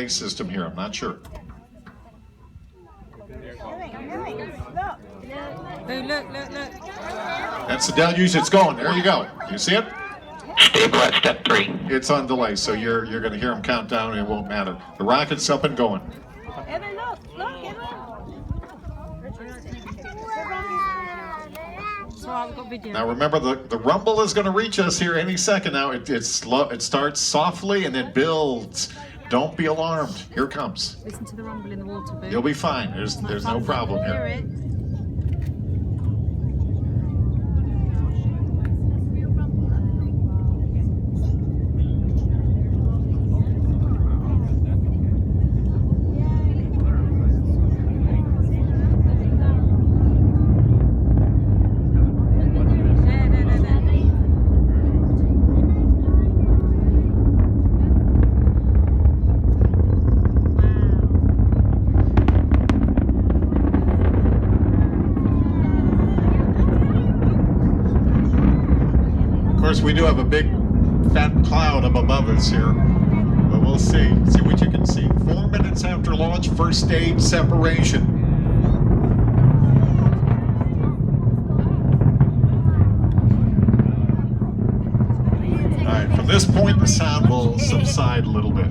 system here. I'm not sure. Look. That's the deluge. It's going. There you go. You see it? Stable at step 3. It's on delay, so you're going to hear them count down, and it won't matter. The rocket's up and going. Now remember, the rumble is going to reach us here any second. Now it's slow. It starts softly and it builds. Don't be alarmed. Here it comes. Listen to the rumble in the water booth. You'll be fine. There's no problem here. Of course, we do have a big fat cloud up above us here, but we'll see what you can see. 4 minutes after launch, first stage separation. All right, from this point, the sound will subside a little bit.